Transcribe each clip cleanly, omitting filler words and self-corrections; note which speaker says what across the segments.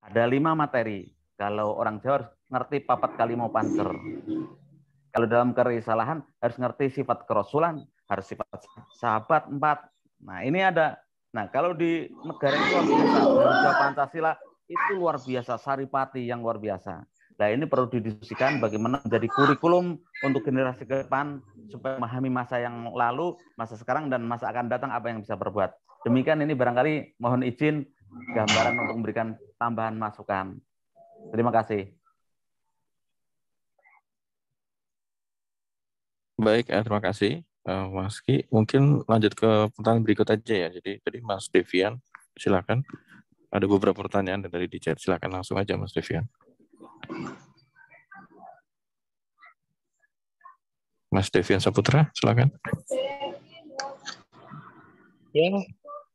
Speaker 1: Ada 5 materi. Kalau orang Jawa harus ngerti papat kali mau pancer. Kalau dalam kerisalahan harus ngerti sifat kerasulan, harus sifat sahabat 4. Nah, ini ada. Nah, kalau di negara ini luar biasa. Garuda Pancasila itu luar biasa, saripati yang luar biasa. Nah, ini perlu didiskusikan bagaimana menjadi kurikulum untuk generasi ke depan supaya memahami masa yang lalu, masa sekarang, dan masa akan datang apa yang bisa berbuat. Demikian ini barangkali mohon izin gambaran untuk memberikan tambahan masukan. Terima kasih.
Speaker 2: Baik, terima kasih Mas Ki. Mungkin lanjut ke pertanyaan berikut aja ya. Jadi tadi Mas Devian, silakan. Ada beberapa pertanyaan dari di chat. Silakan langsung aja Mas Devian. Mas Devian Saputra, silakan.
Speaker 3: Ya,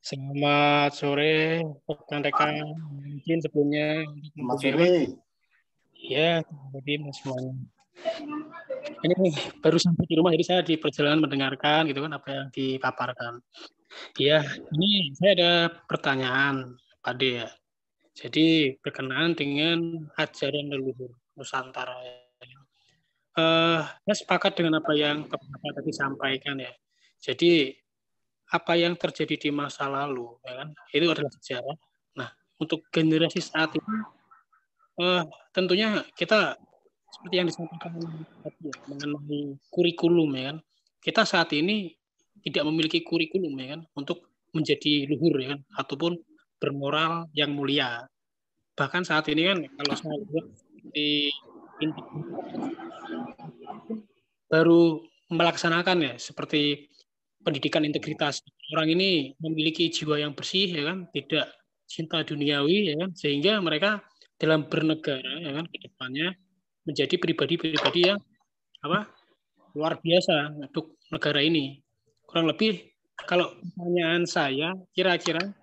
Speaker 3: selamat sore rekan-rekan. Mungkin sebelumnya
Speaker 4: Selamat sore.
Speaker 3: Ya, jadi semuanya. Ini baru sampai di rumah, jadi saya di perjalanan mendengarkan gitu kan apa yang dipaparkan. Ya, ini saya ada pertanyaan, Pak De ya. Jadi berkenaan dengan ajaran leluhur Nusantara. Saya sepakat dengan apa yang Bapak tadi sampaikan ya. Jadi apa yang terjadi di masa lalu, ya kan, itu adalah sejarah. Nah, untuk generasi saat ini, tentunya kita seperti yang disampaikan mengenai kurikulum, ya kan. Kita saat ini tidak memiliki kurikulum, ya kan, untuk menjadi luhur, ya kan, ataupun bermoral yang mulia. Bahkan saat ini kan, kalau saya lihat di baru melaksanakan ya, seperti pendidikan integritas. Orang ini memiliki jiwa yang bersih, ya kan, tidak cinta duniawi, ya kan, sehingga mereka dalam bernegara, ya kan, ke depannya menjadi pribadi-pribadi yang luar biasa untuk negara ini. Kurang lebih, kalau pertanyaan saya, kira-kira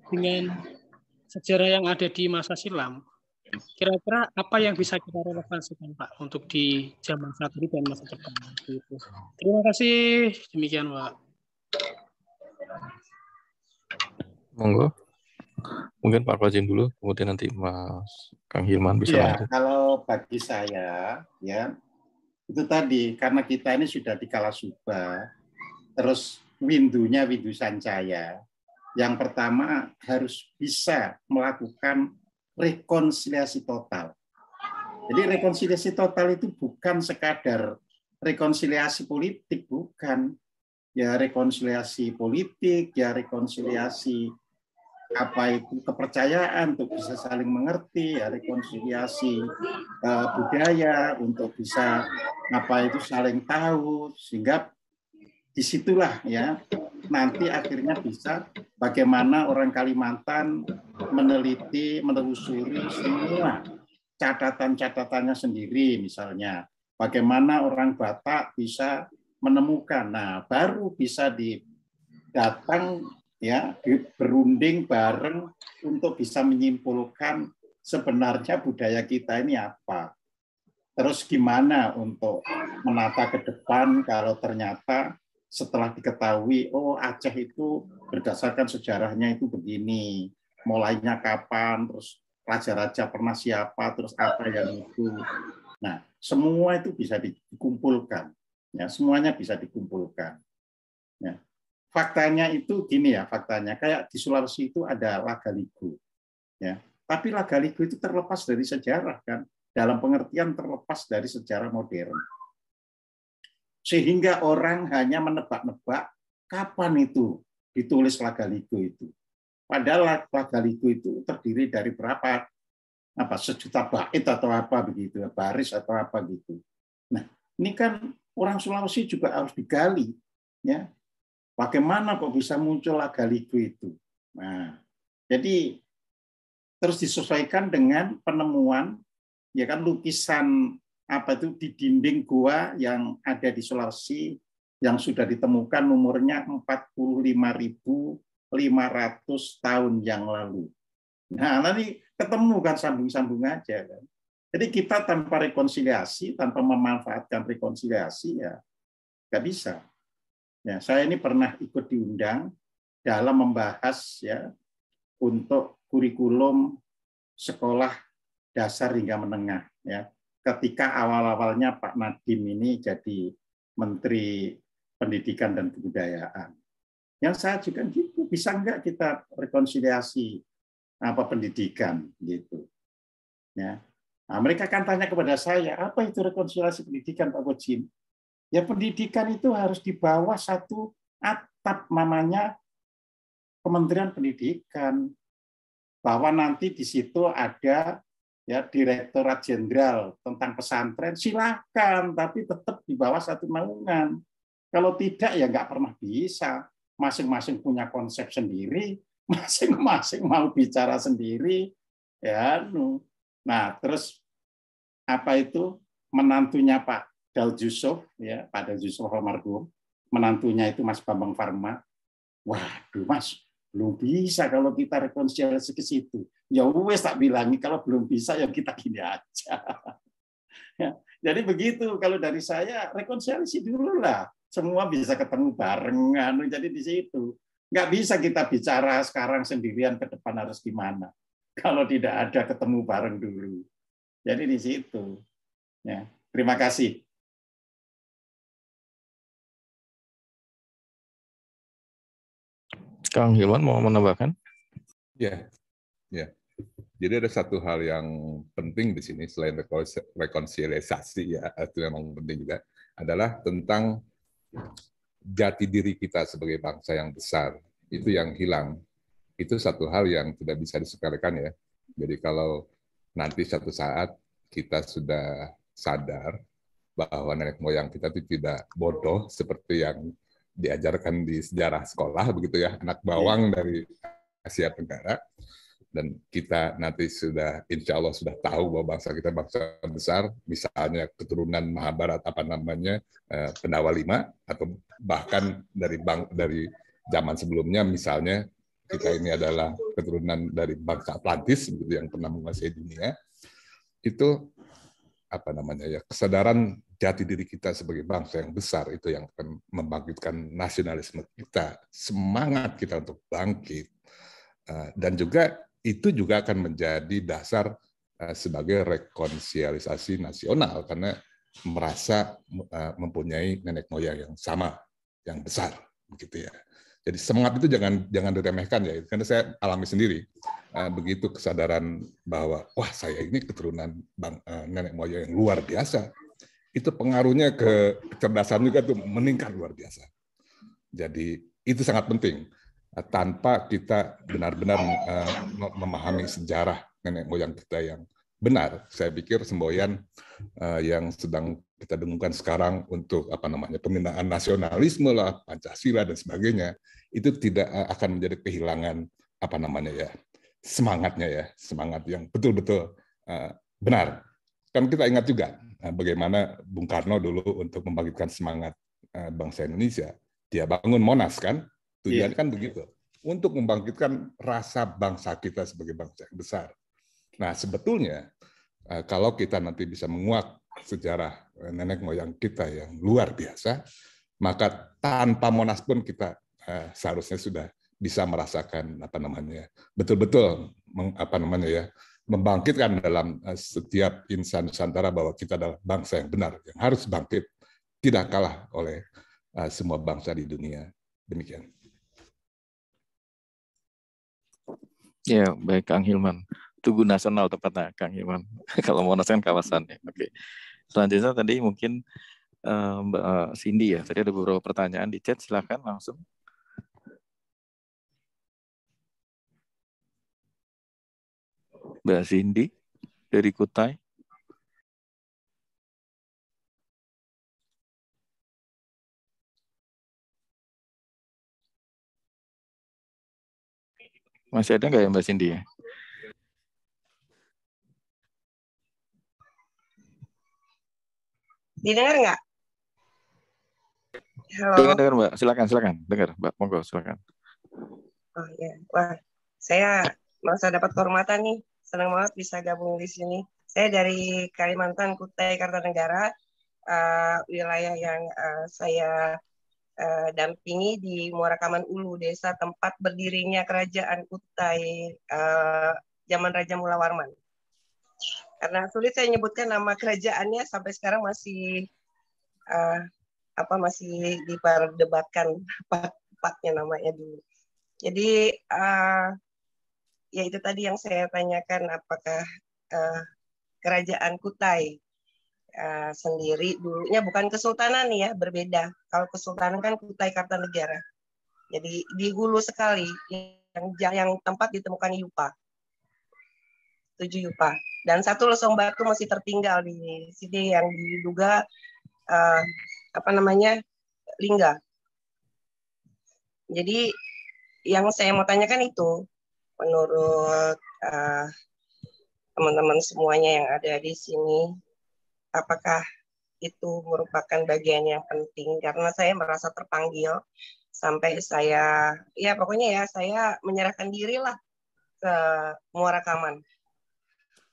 Speaker 3: dengan sejarah yang ada di masa silam, kira-kira apa yang bisa kita relevansikan Pak untuk di zaman saat ini dan masa depan? Gitu. Terima kasih. Demikian Pak.
Speaker 2: Monggo. Mungkin Pak Fajin dulu, kemudian nanti Mas Kang Hilman bisa lanjut.
Speaker 4: Kalau bagi saya, ya itu tadi karena kita ini sudah di kala Suba, terus windunya windu Sancaya. Yang pertama harus bisa melakukan rekonsiliasi total. Jadi rekonsiliasi total itu bukan sekadar rekonsiliasi politik, bukan. Ya rekonsiliasi politik, ya rekonsiliasi apa itu kepercayaan untuk bisa saling mengerti, ya rekonsiliasi budaya untuk bisa apa itu saling tahu, sehingga disitulah ya nanti akhirnya bisa bagaimana orang Kalimantan meneliti, menelusuri semua catatan-catatannya sendiri, misalnya bagaimana orang Batak bisa menemukan, nah baru bisa datang ya berunding bareng untuk bisa menyimpulkan sebenarnya budaya kita ini apa. Terus gimana untuk menata ke depan kalau ternyata setelah diketahui, oh Aceh itu berdasarkan sejarahnya itu begini, mulainya kapan, terus raja-raja pernah siapa, terus apa yang itu. Nah, semua itu bisa dikumpulkan. Ya, semuanya bisa dikumpulkan. Ya. Faktanya itu gini ya, faktanya kayak di Sulawesi itu ada Lagaligo. Ya. Tapi Lagaligo itu terlepas dari sejarah kan, dalam pengertian terlepas dari sejarah modern. Sehingga orang hanya menebak-nebak kapan itu ditulis Lagaligo itu. Padahal Lagaligo itu terdiri dari berapa? Sejuta bait atau apa begitu, baris atau apa gitu. Nah, ini kan orang Sulawesi juga harus digali, ya. Bagaimana kok bisa muncul Lagaligo itu? Nah, jadi terus disesuaikan dengan penemuan, ya kan lukisan apa itu di dinding gua yang ada di Sulawesi yang sudah ditemukan umurnya 45.500 tahun yang lalu. Nah, nanti ketemu kan sambung-sambung aja kan. Jadi kita tanpa rekonsiliasi, tanpa memanfaatkan rekonsiliasi ya nggak bisa. Ya, saya ini pernah ikut diundang dalam membahas ya untuk kurikulum sekolah dasar hingga menengah. Ya, ketika awal-awalnya Pak Nadiem ini jadi Menteri Pendidikan dan Kebudayaan. Yang saya juga gitu, bisa enggak kita rekonsiliasi pendidikan gitu. Ya. Nah, mereka kan tanya kepada saya, apa itu rekonsiliasi pendidikan Pak Bojim? Ya pendidikan itu harus di bawah satu atap namanya Kementerian Pendidikan. Bahwa nanti di situ ada ya Direktorat Jenderal tentang pesantren, silakan, tapi tetap di bawah satu naungan. Kalau tidak ya nggak pernah bisa. Masing-masing punya konsep sendiri, masing-masing mau bicara sendiri. Ya, nah terus apa itu menantunya Pak Daud Yusuf, ya Pak Daud Yusuf almarhum, menantunya itu Mas Bambang Farma. Waduh Mas, belum bisa kalau kita rekonsiliasi ke situ. Ya wes tak bilangi kalau belum bisa ya kita gini aja. Ya, jadi begitu kalau dari saya rekonsiliasi dulu lah. Semua bisa ketemu barengan. Jadi di situ nggak bisa kita bicara sekarang sendirian ke depan harus gimana. Kalau tidak ada ketemu bareng dulu. Jadi di situ. Ya, terima kasih.
Speaker 2: Kang Hilman mau menambahkan?
Speaker 5: Ya, ya. Jadi ada satu hal yang penting di sini selain rekonsiliasi ya, itu memang penting juga adalah tentang jati diri kita sebagai bangsa yang besar. Itu yang hilang. Itu satu hal yang tidak bisa disepelekan ya. Jadi kalau nanti satu saat kita sudah sadar bahwa nenek moyang kita itu tidak bodoh seperti yang diajarkan di sejarah sekolah begitu ya, anak bawang dari Asia Tenggara, dan kita nanti sudah insya Allah sudah tahu bahwa bangsa kita bangsa besar, misalnya keturunan Mahabharat Pandawa 5 atau bahkan dari zaman sebelumnya misalnya kita ini adalah keturunan dari bangsa Atlantis gitu, yang pernah menguasai dunia. Itu kesadaran jati diri kita sebagai bangsa yang besar itu yang akan membangkitkan nasionalisme kita, semangat kita untuk bangkit, dan juga itu juga akan menjadi dasar sebagai rekonsiliasi nasional karena merasa mempunyai nenek moyang yang sama, yang besar, begitu ya. Jadi semangat itu jangan diremehkan ya, karena saya alami sendiri. Begitu kesadaran bahwa wah saya ini keturunan nenek moyang yang luar biasa, itu pengaruhnya ke kecerdasan juga tuh meningkat luar biasa. Jadi itu sangat penting. Tanpa kita benar-benar memahami sejarah nenek moyang kita yang benar, saya pikir semboyan yang sedang kita dengungkan sekarang untuk pembinaan nasionalisme lah, Pancasila dan sebagainya, itu tidak akan menjadi kehilangan semangatnya ya, semangat yang betul-betul benar. Kan kita ingat juga bagaimana Bung Karno dulu untuk membangkitkan semangat bangsa Indonesia, dia bangun Monas kan, tujuannya kan begitu, untuk membangkitkan rasa bangsa kita sebagai bangsa yang besar. Nah sebetulnya kalau kita nanti bisa menguak sejarah nenek moyang kita yang luar biasa, maka tanpa Monas pun kita seharusnya sudah bisa merasakan betul-betul membangkitkan dalam setiap insan Nusantara bahwa kita adalah bangsa yang benar, yang harus bangkit, tidak kalah oleh semua bangsa di dunia. Demikian.
Speaker 2: Ya, baik Kang Hilman. Tugu nasional tepatnya Kang Hilman. Kalau Monas kan kawasannya. Oke. Selanjutnya tadi mungkin Mbak Cindy ya. Tadi ada beberapa pertanyaan di chat. Silakan langsung. Mbak Cindy dari Kutai. Masih ada nggak ya Mbak Cindy ya?
Speaker 6: Didengar nggak? Halo.
Speaker 2: Dengar Mbak, silakan. Dengar Mbak, monggo silakan.
Speaker 6: Oh ya, wah, saya merasa dapat kehormatan nih. Senang banget bisa gabung di sini. Saya dari Kalimantan, Kutai, Kartanegara, wilayah yang saya dampingi di Muara Kaman Ulu, desa tempat berdirinya Kerajaan Kutai zaman Raja Mula Warman. Karena sulit saya nyebutkan nama kerajaannya, sampai sekarang masih masih diperdebatkan apa tepatnya namanya dulu. Jadi ya itu tadi yang saya tanyakan, apakah kerajaan Kutai sendiri dulunya bukan kesultanan nih ya, berbeda. Kalau kesultanan kan Kutai Kartanegara. Jadi di hulu sekali, yang tempat ditemukan yupa. 7 yupa. Dan 1 lesung batu masih tertinggal di sini yang diduga lingga. Jadi yang saya mau tanyakan itu, menurut teman-teman semuanya yang ada di sini, apakah itu merupakan bagian yang penting? Karena saya merasa terpanggil sampai saya menyerahkan diri lah ke Muara Kaman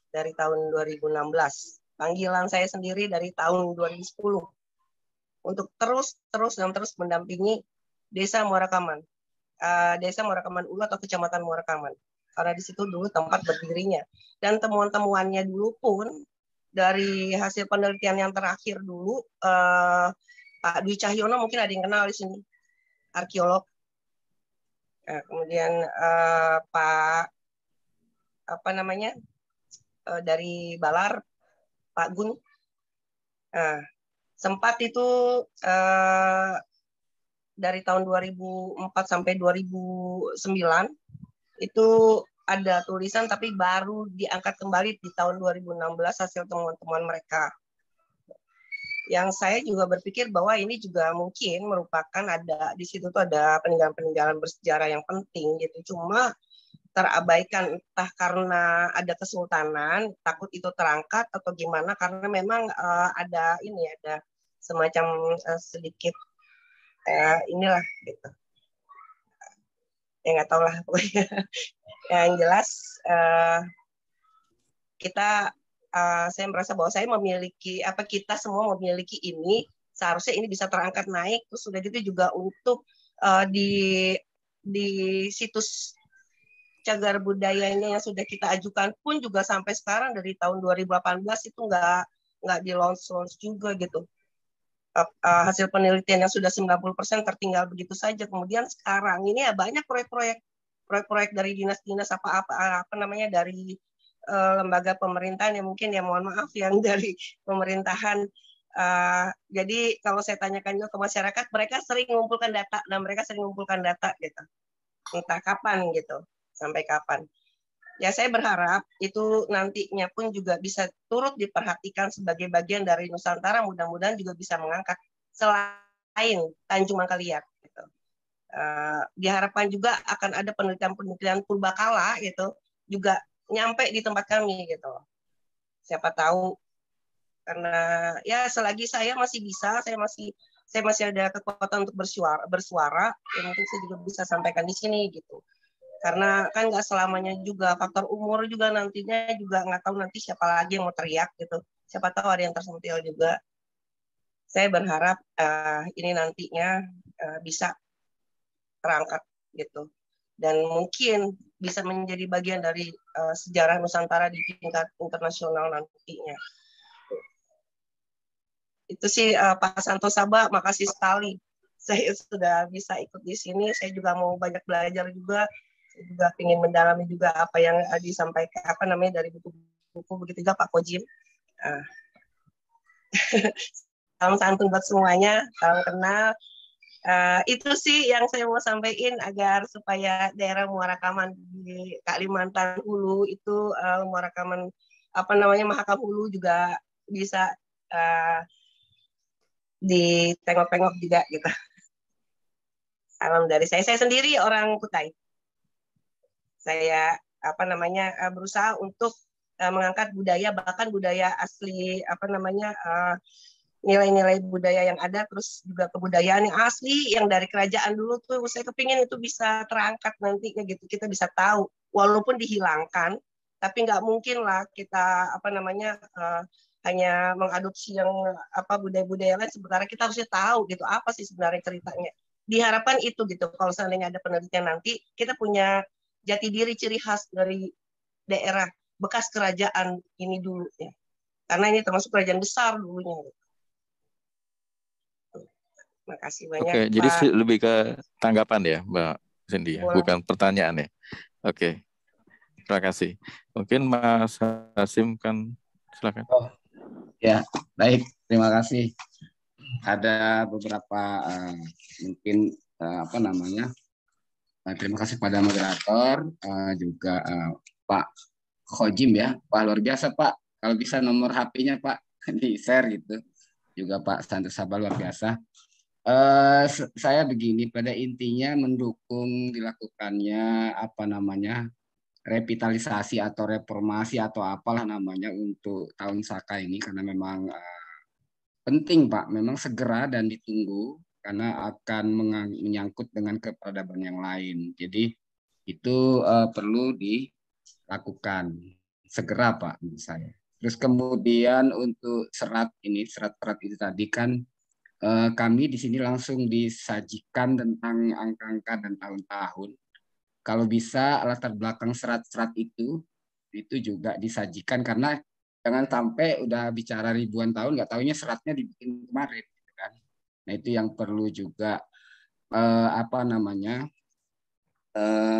Speaker 6: dari tahun 2016. Panggilan saya sendiri dari tahun 2010 untuk terus mendampingi Desa Muara Kaman, Desa Muara Kaman Ulu atau Kecamatan Muara Kaman. Karena di situ dulu tempat berdirinya. Dan temuan-temuannya dulu pun dari hasil penelitian yang terakhir dulu, Pak Dwi Cahyono mungkin ada yang kenal di sini, arkeolog. Kemudian Pak dari Balar, Pak Gun. Sempat itu dari tahun 2004 sampai 2009 itu ada tulisan, tapi baru diangkat kembali di tahun 2016 hasil temuan-temuan mereka. Yang saya juga berpikir bahwa ini juga mungkin merupakan di situ tuh ada peninggalan-peninggalan bersejarah yang penting gitu. Cuma terabaikan, entah karena ada kesultanan, takut itu terangkat atau gimana, karena memang ada semacam sedikit inilah gitu. Ya nggak tahu lah pokoknya. Yang jelas saya merasa bahwa saya memiliki, kita semua memiliki ini, seharusnya ini bisa terangkat naik, terus sudah gitu juga untuk di situs cagar budayanya yang sudah kita ajukan pun juga sampai sekarang dari tahun 2018 itu nggak di-launch juga gitu. Hasil penelitian yang sudah 90% tertinggal begitu saja. Kemudian sekarang ini ya banyak proyek dari dinas-dinas dari lembaga pemerintahan yang mungkin mohon maaf yang dari pemerintahan. Jadi kalau saya tanyakan juga ke masyarakat, mereka sering mengumpulkan data gitu. Entah kapan gitu, sampai kapan. Ya saya berharap itu nantinya pun juga bisa turut diperhatikan sebagai bagian dari Nusantara, mudah-mudahan juga bisa mengangkat selain Tanjung Mangkaliat. Gitu. Diharapkan juga akan ada penelitian-penelitian purbakala gitu, juga nyampe di tempat kami gitu. Siapa tahu, karena ya selagi saya masih bisa, saya masih ada kekuatan untuk bersuara, ya mungkin saya juga bisa sampaikan di sini gitu. Karena kan nggak selamanya juga, faktor umur juga nantinya juga nggak tahu nanti siapa lagi yang mau teriak gitu. Siapa tahu ada yang tersentil juga. Saya berharap ini nantinya bisa terangkat gitu. Dan mungkin bisa menjadi bagian dari sejarah Nusantara di tingkat internasional nantinya. Itu sih Pak Santo Saba, makasih sekali. Saya sudah bisa ikut di sini. Saya juga mau banyak belajar juga. Saya juga ingin mendalami juga apa yang disampaikan dari buku-buku, begitu juga Pak Kojim. Salam santun buat semuanya, salam kenal. Itu sih yang saya mau sampaikan agar supaya daerah Muara Kaman di Kalimantan Hulu itu Muara Kaman Mahakam Hulu juga bisa ditengok-tengok juga gitu. Salam dari saya. Saya sendiri orang Kutai. Saya berusaha untuk mengangkat budaya, bahkan budaya asli nilai-nilai budaya yang ada, terus juga kebudayaan yang asli yang dari kerajaan dulu tuh saya kepingin itu bisa terangkat nantinya gitu, kita bisa tahu walaupun dihilangkan, tapi nggak mungkin lah kita hanya mengadopsi yang budaya-budaya lain, sebenarnya kita harusnya tahu gitu apa sih sebenarnya ceritanya. Diharapkan itu gitu, kalau seandainya ada penelitian nanti kita punya jati diri, ciri khas dari daerah bekas kerajaan ini dulu ya. Karena ini termasuk kerajaan besar dulunya. Makasih banyak.
Speaker 2: Oke, jadi
Speaker 6: Pak.
Speaker 2: lebih ke tanggapan ya, Mbak Cindy, ya? Bukan pertanyaan ya. Oke, terima kasih. Mungkin Mas Hasim kan, silakan.
Speaker 7: Oh, ya, baik. Terima kasih. Ada beberapa mungkin apa namanya? Terima kasih pada moderator, juga Pak Khojim ya. Wah, luar biasa Pak. Kalau bisa nomor HP-nya Pak di-share gitu. Juga Pak Santo Sabah luar biasa. Saya begini, pada intinya mendukung dilakukannya apa namanya revitalisasi atau reformasi atau apalah namanya untuk tahun Saka ini, karena memang penting Pak, memang segera dan ditunggu karena akan menyangkut dengan keperadaban yang lain. Jadi itu perlu dilakukan segera Pak menurut saya. Terus kemudian untuk serat itu tadi kan kami di sini langsung disajikan tentang angka-angka dan tahun-tahun. Kalau bisa latar belakang serat-serat itu juga disajikan, karena jangan sampai udah bicara ribuan tahun nggak tahunya seratnya dibikin kemarin, gitu kan. Nah itu yang perlu juga apa namanya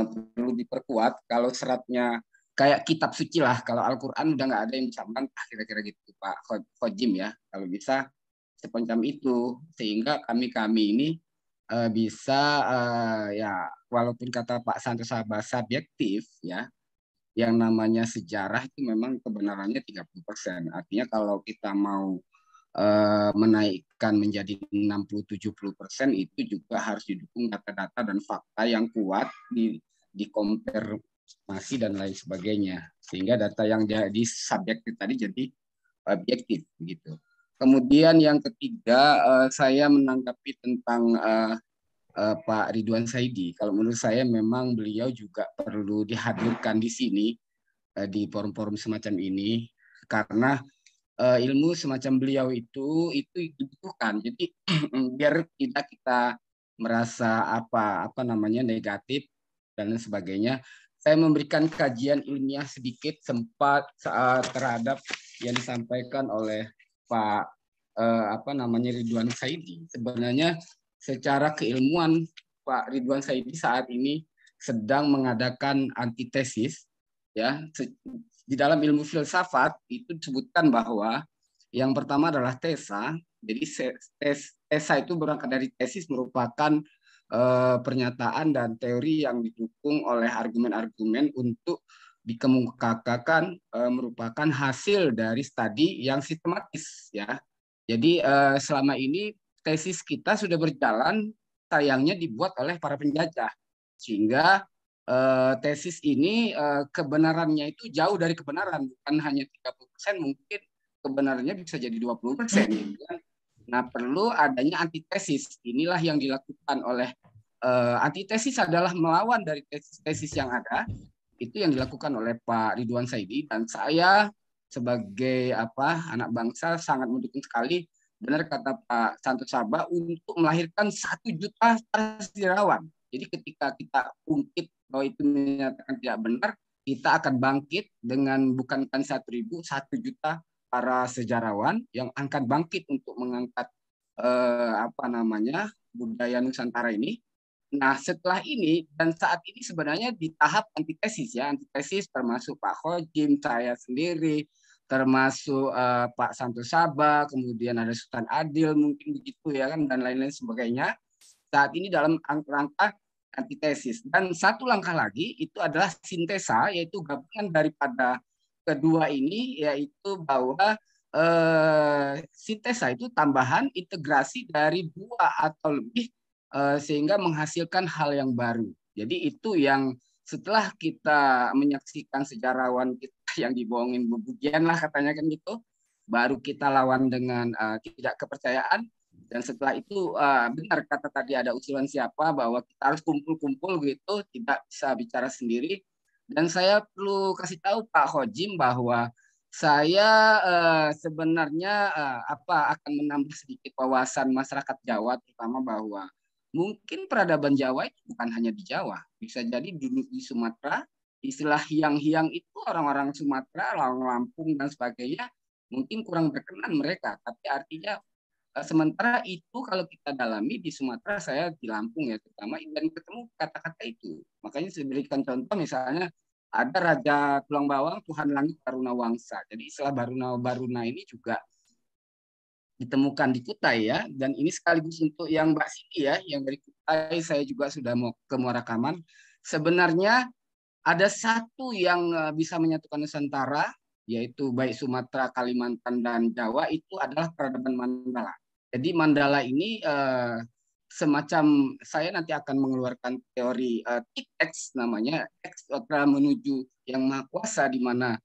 Speaker 7: perlu diperkuat. Kalau seratnya kayak kitab suci lah, kalau Al-Quran udah nggak ada yang bisa bantah, kira-kira gitu Pak Khojim ya. Kalau bisa semacam itu, sehingga kami ini bisa ya walaupun kata Pak Santo Sabah subjektif ya, yang namanya sejarah itu memang kebenarannya 30%. Artinya kalau kita mau menaikkan menjadi 60-70%, itu juga harus didukung data-data dan fakta yang kuat di konfirmasi dan lain sebagainya, sehingga data yang jadi subjektif tadi jadi objektif gitu. Kemudian yang ketiga, saya menanggapi tentang Pak Ridwan Saidi. Kalau menurut saya memang beliau juga perlu dihadirkan di sini di forum-forum semacam ini, karena ilmu semacam beliau itu dibutuhkan. Jadi biar tidak kita merasa apa namanya negatif dan sebagainya. Saya memberikan kajian ilmiah sedikit sempat terhadap yang disampaikan oleh Pak apa namanya Ridwan Saidi. Sebenarnya secara keilmuan Pak Ridwan Saidi saat ini sedang mengadakan antitesis ya. Di dalam ilmu filsafat itu disebutkan bahwa yang pertama adalah tesa. Jadi tesa itu berangkat dari tesis, merupakan pernyataan dan teori yang didukung oleh argumen-argumen untuk dikemukakan merupakan hasil dari studi yang sistematis ya. Jadi selama ini tesis kita sudah berjalan, sayangnya dibuat oleh para penjajah, sehingga tesis ini kebenarannya itu jauh dari kebenaran, bukan hanya 30%, mungkin kebenarannya bisa jadi 20%. Gitu kan? Nah, perlu adanya antitesis. Inilah yang dilakukan oleh antitesis adalah melawan dari tesis-tesis yang ada. Itu yang dilakukan oleh Pak Ridwan Saidi, dan saya sebagai anak bangsa sangat mendukung sekali. Benar kata Pak Santo Sabah, untuk melahirkan 1 juta sejarawan. Jadi ketika kita ungkit bahwa itu menyatakan tidak benar, kita akan bangkit dengan bukan 1.000, 1 juta para sejarawan yang akan bangkit untuk mengangkat budaya Nusantara ini. Nah, setelah ini dan saat ini sebenarnya di tahap antitesis ya, antitesis termasuk Pak Khojim, saya sendiri, termasuk Pak Santo Sabah, kemudian ada Sultan Adil mungkin begitu ya kan, dan lain-lain sebagainya. Saat ini dalam rangka antitesis. Dan satu langkah lagi itu adalah sintesa, yaitu gabungan daripada kedua ini, yaitu bahwa sintesa itu tambahan integrasi dari 2 atau lebih sehingga menghasilkan hal yang baru. Jadi itu yang setelah kita menyaksikan sejarawan kita yang dibohongin bebujian lah katanya kan gitu, baru kita lawan dengan tidak kepercayaan. Dan setelah itu benar kata tadi ada usulan siapa bahwa kita harus kumpul-kumpul gitu, tidak bisa bicara sendiri. Dan saya perlu kasih tahu Pak Khojim bahwa saya sebenarnya akan menambah sedikit wawasan masyarakat Jawa, terutama bahwa mungkin peradaban Jawa itu bukan hanya di Jawa, bisa jadi di Sumatera, Istilah hiang-hiang itu orang-orang Sumatera, orang Lampung dan sebagainya mungkin kurang berkenan mereka, tapi artinya sementara itu kalau kita dalami di Sumatera, saya di Lampung ya terutama, dan ketemu kata-kata itu. Makanya saya berikan contoh misalnya ada Raja Tulang Bawang, Tuhan Langit Baruna Wangsa. Jadi istilah Baruna ini juga ditemukan di Kutai ya, dan ini sekaligus untuk yang Mbak Siti ya, yang dari Kutai saya juga sudah mau ke Muara Kaman. Sebenarnya ada satu yang bisa menyatukan Nusantara, yaitu baik Sumatera, Kalimantan, dan Jawa, itu adalah peradaban Mandala. Jadi Mandala ini semacam, saya nanti akan mengeluarkan teori TIC-X namanya, X menuju yang Maha Kuasa, di mana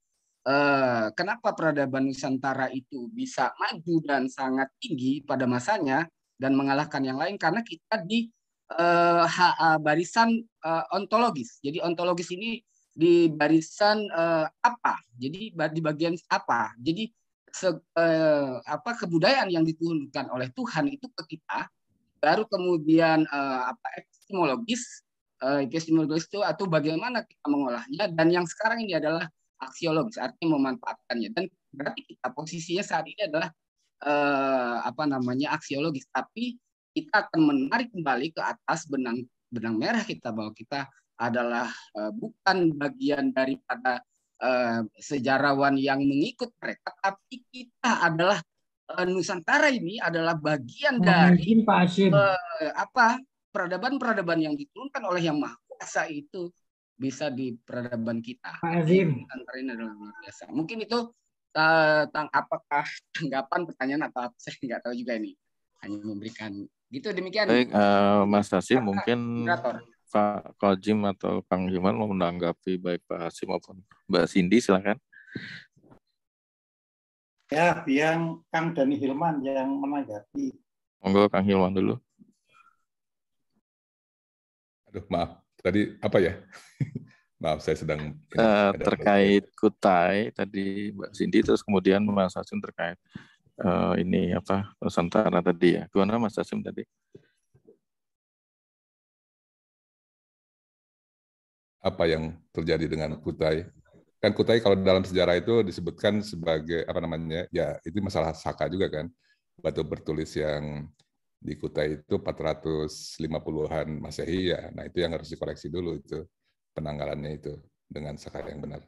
Speaker 7: kenapa peradaban Nusantara itu bisa maju dan sangat tinggi pada masanya dan mengalahkan yang lain, karena kita di barisan ontologis. Jadi ontologis ini di barisan apa? Jadi di bagian apa? Jadi kebudayaan yang diturunkan oleh Tuhan itu ke kita, baru kemudian epistemologis itu atau bagaimana kita mengolahnya, dan yang sekarang ini adalah aksiologis, artinya memanfaatkannya. Dan berarti kita posisinya saat ini adalah aksiologis, tapi kita akan menarik kembali ke atas benang merah kita, bahwa kita adalah bukan bagian daripada sejarawan yang mengikut mereka, tapi kita adalah Nusantara ini adalah bagian dari peradaban-peradaban yang diturunkan oleh Yang Maha Kuasa itu bisa di peradaban kita.
Speaker 8: Pak Azim.
Speaker 7: Nusantara ini adalah luar biasa. Mungkin itu apakah tanggapan, pertanyaan, atau apa, saya nggak tahu juga ini. Hanya memberikan gitu, demikian.
Speaker 2: Baik, Mas Hasim, mungkin Pak Khojim atau Kang Hilman mau menanggapi baik Pak Hasim maupun Mbak Cindy, silakan.
Speaker 4: Ya, yang Kang Dani Hilman yang menanggapi.
Speaker 2: Monggo Kang Hilman dulu.
Speaker 5: Aduh, maaf. Tadi apa ya? Maaf, saya sedang
Speaker 2: terkait Kutai tadi Mbak Cindy, terus kemudian Mas Hasim terkait Nusantara tadi ya. Gimana Mas Hasim tadi?
Speaker 5: Apa yang terjadi dengan Kutai? Kan Kutai kalau dalam sejarah itu disebutkan sebagai ya itu masalah Saka juga kan. Batu bertulis yang di Kutai itu 450-an Masehi ya. Nah, itu yang harus dikoreksi dulu itu penanggalannya itu dengan Saka yang benar.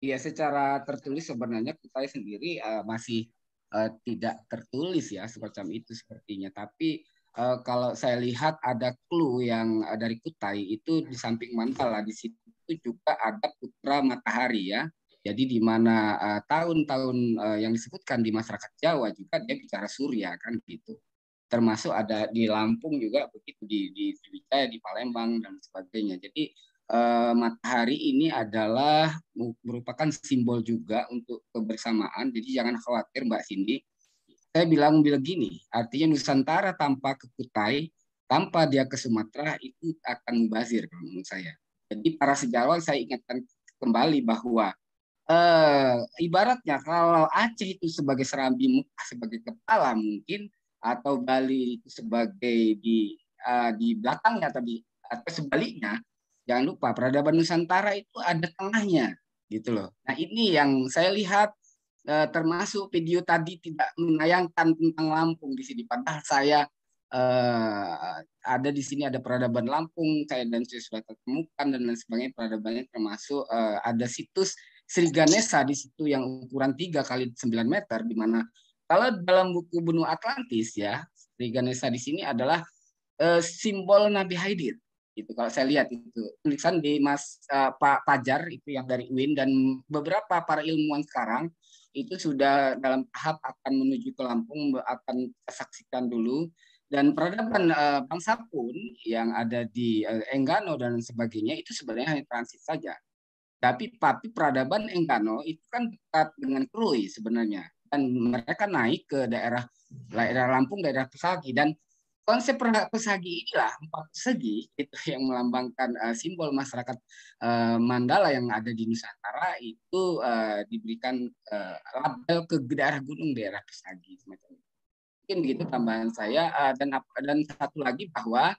Speaker 7: Iya, secara tertulis sebenarnya Kutai sendiri masih tidak tertulis ya semacam itu sepertinya. Tapi kalau saya lihat ada clue yang dari Kutai itu di samping Mandala, di situ juga ada putra matahari ya. Jadi di mana tahun-tahun yang disebutkan di masyarakat Jawa juga dia bicara surya kan gitu. Termasuk ada di Lampung juga begitu, di Sriwijaya, di Palembang dan sebagainya. Jadi matahari ini adalah merupakan simbol juga untuk kebersamaan. Jadi jangan khawatir Mbak Cindy. Saya bilang begini, artinya Nusantara tanpa ke Kutai, tanpa dia ke Sumatera itu akan mubazir menurut saya. Jadi para sejarawan saya ingatkan kembali bahwa ibaratnya kalau Aceh itu sebagai Serambi Mekah sebagai kepala mungkin, atau Bali itu sebagai di belakangnya atau sebaliknya, jangan lupa peradaban Nusantara itu ada tengahnya gitu loh. Nah ini yang saya lihat, termasuk video tadi tidak menayangkan tentang Lampung di sini. Padahal saya ada di sini, ada peradaban Lampung, saya dan saya sudah temukan dan lain sebagainya. Peradabannya termasuk ada situs Sri Ganesha di situ yang ukuran 3 kali 9 meter, di mana kalau dalam buku Benua Atlantis ya, Sri Ganesha di sini adalah simbol Nabi Haidir. Itu kalau saya lihat itu tulisan di Pak Fajar itu yang dari UIN, dan beberapa para ilmuwan sekarang itu sudah dalam tahap akan menuju ke Lampung, akan kita saksikan dulu. Dan peradaban bangsa pun yang ada di Enggano dan sebagainya itu sebenarnya hanya transit saja. Tapi peradaban Enggano itu kan dekat dengan Krui sebenarnya, dan mereka naik ke daerah Lampung, daerah Pesagi, dan konsep pesagi inilah, 4 persegi itu yang melambangkan simbol masyarakat Mandala yang ada di Nusantara itu diberikan label ke daerah gunung, daerah pesagi semacam itu. Mungkin begitu tambahan saya. Dan satu lagi bahwa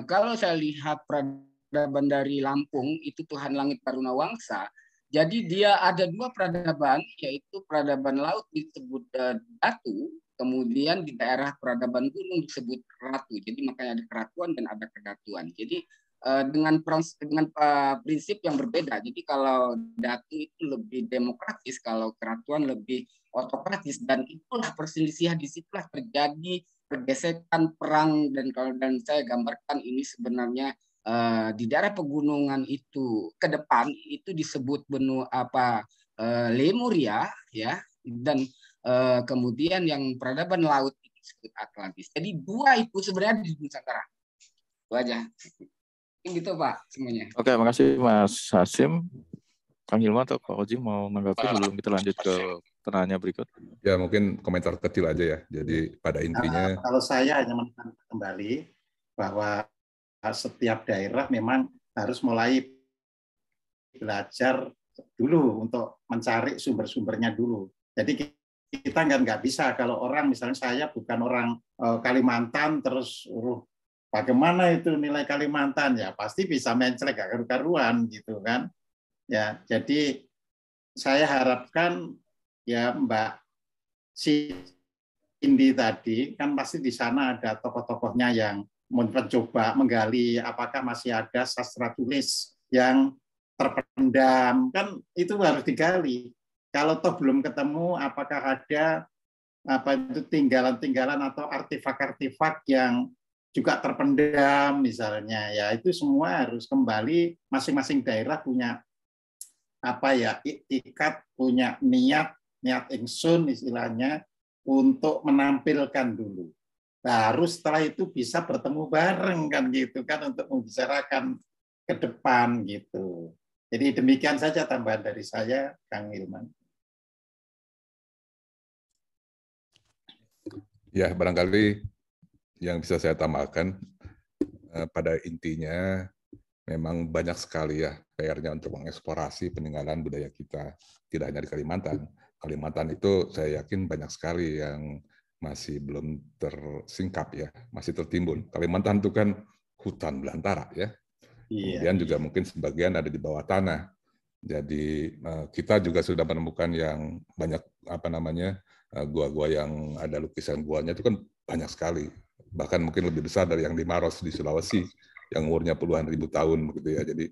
Speaker 7: kalau saya lihat peradaban dari Lampung itu Tuhan Langit Taruna Wangsa, jadi dia ada dua peradaban, yaitu peradaban laut disebut Datu, kemudian di daerah peradaban gunung disebut Ratu. Jadi makanya ada keratuan dan ada kedatuan. Jadi dengan prinsip yang berbeda. Jadi kalau Datu itu lebih demokratis, kalau keratuan lebih otokratis, dan itulah perselisihan, disitulah terjadi pergesekan, perang, dan saya gambarkan ini sebenarnya di daerah pegunungan itu ke depan itu disebut benua Lemuria ya, dan kemudian yang peradaban laut itu disebut Atlantis. Jadi dua itu sebenarnya di Nusantara. Itu aja. Gitu Pak semuanya.
Speaker 2: Oke, makasih Mas Hasim. Kang Hilman atau Pak Oji mau menanggapi sebelum kita lanjut ke penanya berikut?
Speaker 5: Ya mungkin komentar kecil aja ya. Jadi pada intinya
Speaker 4: kalau saya hanya menekankan kembali bahwa setiap daerah memang harus mulai belajar dulu untuk mencari sumber-sumbernya dulu. Jadi kita nggak bisa kalau orang, misalnya saya bukan orang Kalimantan, terus bagaimana itu nilai Kalimantan, ya pasti bisa menclek gak karu-karuan gitu kan. Ya, jadi saya harapkan ya Mbak Cindy tadi kan pasti di sana ada tokoh-tokohnya yang mencoba menggali apakah masih ada sastra tulis yang terpendam, kan itu harus digali. Kalau toh belum ketemu, apakah ada tinggalan-tinggalan atau artefak-artefak yang juga terpendam misalnya, ya itu semua harus kembali, masing-masing daerah punya iktikat, punya niat ingsun istilahnya untuk menampilkan dulu. Baru setelah itu bisa bertemu bareng kan gitu kan untuk membicarakan ke depan gitu. Jadi demikian saja tambahan dari saya, Kang Hilman.
Speaker 5: ya barangkali yang bisa saya tambahkan pada intinya memang banyak sekali ya PR-nya untuk mengeksplorasi peninggalan budaya kita. Tidak hanya di Kalimantan. Kalimantan itu saya yakin banyak sekali yang masih belum tersingkap ya, masih tertimbun. Kalimantan itu kan hutan belantara ya. Kemudian juga mungkin sebagian ada di bawah tanah. Jadi kita juga sudah menemukan yang banyak gua-gua yang ada lukisan guanya itu kan banyak sekali. Bahkan mungkin lebih besar dari yang di Maros di Sulawesi yang umurnya puluhan ribu tahun begitu ya. Jadi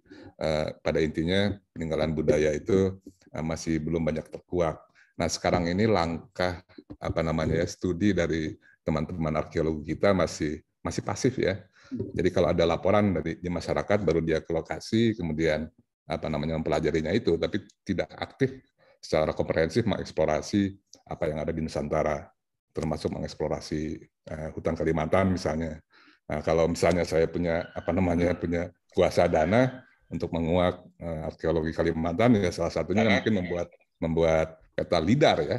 Speaker 5: pada intinya peninggalan budaya itu masih belum banyak terkuak. Nah, sekarang ini langkah studi dari teman-teman arkeologi kita masih pasif ya. Jadi kalau ada laporan di masyarakat baru dia ke lokasi kemudian mempelajarinya itu, tapi tidak aktif secara komprehensif mengeksplorasi apa yang ada di Nusantara, termasuk mengeksplorasi hutan Kalimantan misalnya. Nah, kalau misalnya saya punya punya kuasa dana untuk menguak arkeologi Kalimantan, ya salah satunya mungkin membuat peta lidar ya.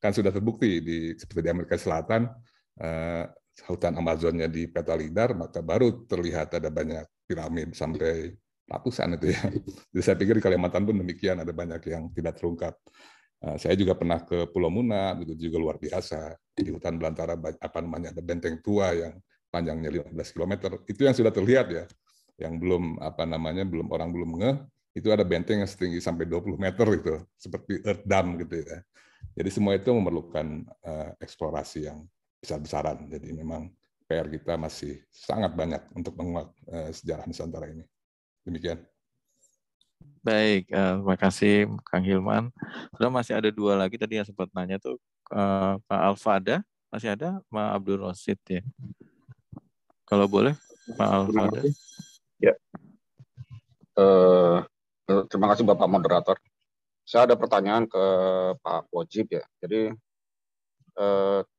Speaker 5: Kan sudah terbukti seperti di Amerika Selatan hutan Amazonnya di peta lidar, maka baru terlihat ada banyak piramid sampai ratusan itu ya. Jadi saya pikir di Kalimantan pun demikian, ada banyak yang tidak terungkap. Saya juga pernah ke Pulau Muna, itu juga luar biasa. Di hutan belantara ada benteng tua yang panjangnya 15 km. Itu yang sudah terlihat ya. Yang belum orang belum ngeh, itu ada benteng yang setinggi sampai 20 meter itu, seperti Earth Dam gitu ya. Jadi semua itu memerlukan eksplorasi yang besar-besaran. Jadi memang PR kita masih sangat banyak untuk menguak sejarah Nusantara ini. Demikian.
Speaker 2: Baik, terima kasih Kang Hilman. Sudah masih ada dua lagi tadi yang sempat nanya tuh Pak Alfada, masih ada Pak Abdul Rosid ya. Kalau boleh Pak Alfada.
Speaker 8: Ya. Terima kasih Bapak Moderator. Saya ada pertanyaan ke Pak Wajib ya. Jadi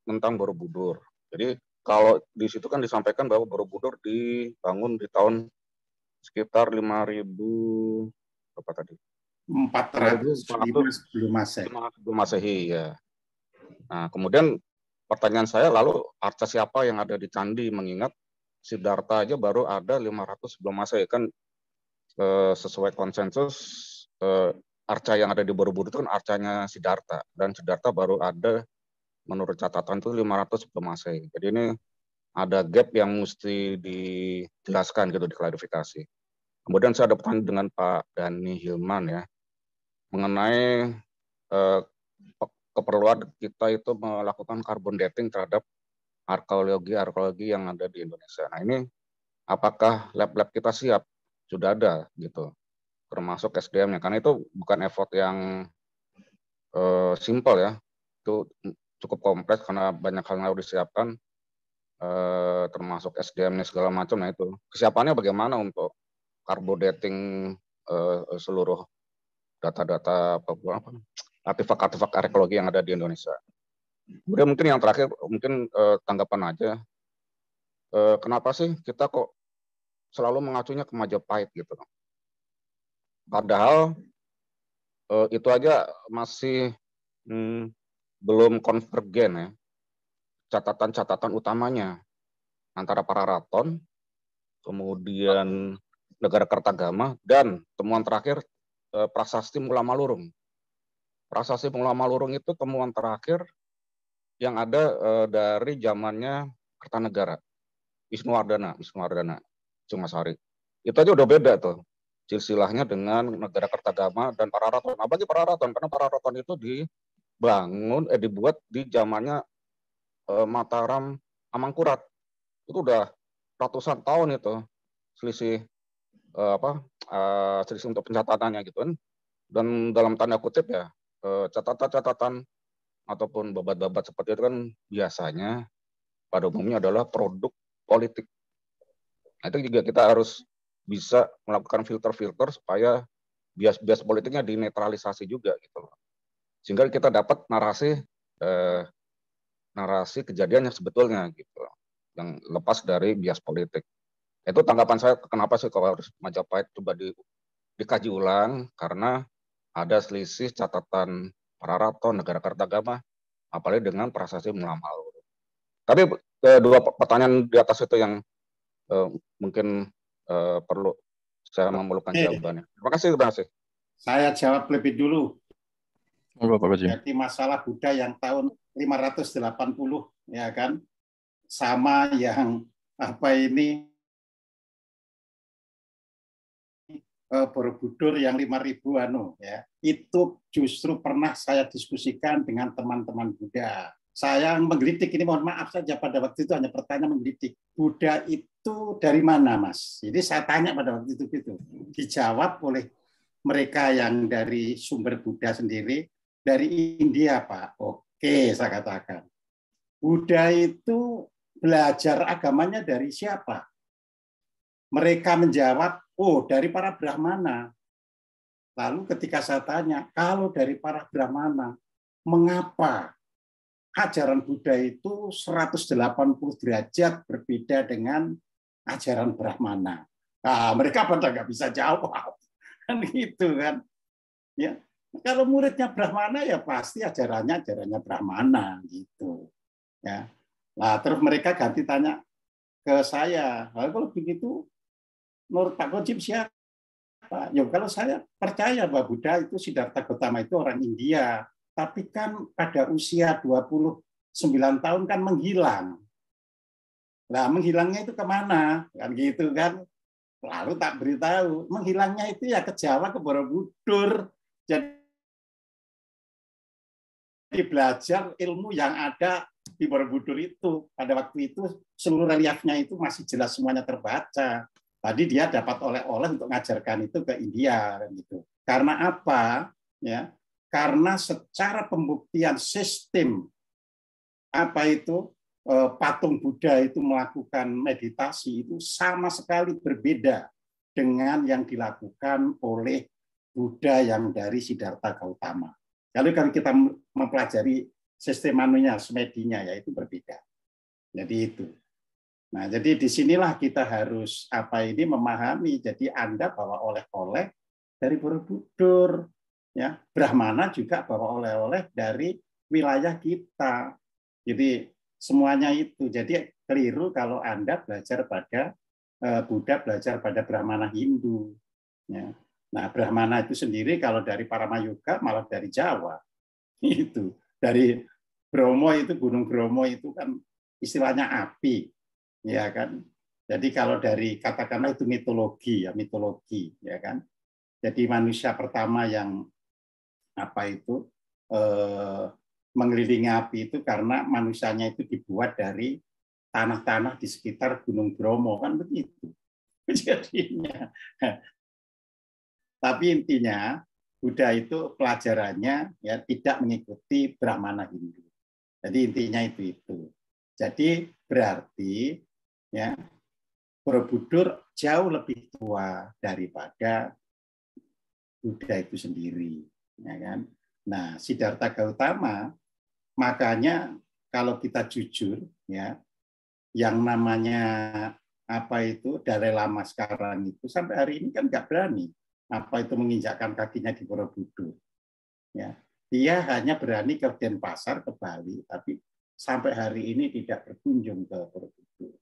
Speaker 8: tentang Borobudur. Jadi kalau di situ kan disampaikan bahwa Borobudur dibangun di tahun sekitar 5.000 berapa tadi?
Speaker 4: 400 sebelum Masehi.
Speaker 8: Sebelum Masehi ya. Nah, kemudian pertanyaan saya, lalu arca siapa yang ada di candi, mengingat Siddhartha aja baru ada 500 sebelum Masehi kan, sesuai konsensus arca yang ada di Borobudur itu kan arcanya Siddhartha, dan Siddhartha baru ada menurut catatan itu 500 sebelum Masehi. Jadi ini ada gap yang mesti dijelaskan gitu, diklarifikasi. Kemudian saya ada pertanyaan dengan Pak Dhani Hilman ya, mengenai keperluan kita itu melakukan carbon dating terhadap arkeologi yang ada di Indonesia. Nah ini apakah lab-lab kita siap? Sudah ada gitu, termasuk SDM-nya, karena itu bukan effort yang simple ya, itu cukup kompleks karena banyak hal yang harus disiapkan, termasuk SDM-nya segala macam. Nah itu kesiapannya bagaimana untuk carbon dating seluruh data-data artefak-artefak arkeologi yang ada di Indonesia. Kemudian mungkin yang terakhir, mungkin tanggapan aja, kenapa sih kita kok selalu mengacunya ke Majapahit gitu? Padahal itu aja masih belum konvergen ya, catatan-catatan utamanya antara Pararaton, kemudian Negara Kertagama, dan temuan terakhir Prasasti Mula Malurung. Prasasti Mula Malurung itu temuan terakhir yang ada dari zamannya Kertanegara, Wisnuwardana, Cungasari. Itu aja udah beda tuh silsilahnya dengan Negara Kertagama dan Pararaton. Nah, bagi Pararaton, karena Pararaton itu dibuat di zamannya Mataram Amangkurat. Itu udah ratusan tahun itu selisih selisih untuk pencatatannya gitu kan. Dan dalam tanda kutip ya, catatan-catatan ataupun babat-babat seperti itu kan biasanya pada umumnya adalah produk politik. Nah, itu juga kita harus bisa melakukan filter-filter supaya bias-bias politiknya dinetralisasi juga gitu loh. Sehingga kita dapat narasi kejadian yang sebetulnya gitu, yang lepas dari bias politik. Itu tanggapan saya kenapa sih kalau harus Majapahit coba dikaji ulang, karena ada selisih catatan Pararaton, Negara Kertagama, apalagi dengan Prasasti Mula Malurung. Tapi dua pertanyaan di atas itu yang mungkin perlu saya memerlukan jawabannya. Terima kasih.
Speaker 4: Saya jawab lebih dulu.
Speaker 2: Pak Koji.
Speaker 4: Jadi masalah Buddha yang tahun 580 ya kan, sama yang Borobudur yang 5.000 ya, itu justru pernah saya diskusikan dengan teman-teman Buddha. Saya menggelitik, ini mohon maaf saja pada waktu itu hanya pertanyaan menggelitik. Buddha itu dari mana, Mas? Jadi saya tanya pada waktu itu gitu. Dijawab oleh mereka yang dari sumber Buddha sendiri, dari India, Pak. Oke, saya katakan. Buddha itu belajar agamanya dari siapa? Mereka menjawab, oh dari para Brahmana. Lalu ketika saya tanya, kalau dari para Brahmana, mengapa ajaran Buddha itu 180 derajat berbeda dengan ajaran Brahmana? Nah, mereka pada nggak bisa jawab. Kan gitu kan. Ya, kalau muridnya Brahmana ya pasti ajarannya Brahmana gitu. Ya. Nah, terus mereka ganti tanya ke saya, kalau begitu menurut Pak Koji siapa? Ya, kalau saya percaya bahwa Buddha itu Siddhartha Gautama itu orang India, tapi kan pada usia 29 tahun kan menghilang. Nah, menghilangnya itu kemana? Kan gitu kan. Lalu tak beritahu, menghilangnya itu ya ke Jawa, ke Borobudur. Jadi belajar ilmu yang ada di Borobudur itu. Pada waktu itu seluruh reliefnya itu masih jelas semuanya terbaca. Tadi dia dapat oleh-oleh untuk mengajarkan itu ke India gitu. Karena apa? Ya, karena secara pembuktian sistem patung Buddha itu melakukan meditasi itu sama sekali berbeda dengan yang dilakukan oleh Buddha yang dari Siddhartha Gautama. Kalau kita mempelajari sistem semedinya ya itu berbeda. Jadi itu. Nah, jadi disinilah kita harus memahami. Jadi Anda bawa oleh-oleh dari Borobudur, ya. Brahmana juga bawa oleh-oleh dari wilayah kita. Jadi semuanya itu. Jadi keliru kalau Anda belajar pada Buddha belajar pada Brahmana Hindu. Ya. Nah, Brahmana itu sendiri kalau dari Paramayuga malah dari Jawa. Itu dari Bromo itu, Gunung Bromo itu kan istilahnya api, ya kan. Jadi kalau dari katakanlah itu mitologi ya kan. Jadi manusia pertama yang mengelilingi api itu karena manusianya itu dibuat dari tanah-tanah di sekitar Gunung Bromo, kan begitu jadinya. Tapi intinya Buddha itu pelajarannya ya tidak mengikuti Brahmana Hindu. Jadi intinya itu. Jadi berarti ya Borobudur jauh lebih tua daripada Buddha itu sendiri, ya kan? Nah, Siddhartha Gautama, makanya kalau kita jujur ya, yang namanya Dalai Lama sekarang itu sampai hari ini kan nggak berani menginjakkan kakinya di Borobudur. Ya, dia hanya berani ke Denpasar, ke Bali, tapi sampai hari ini tidak berkunjung ke Borobudur.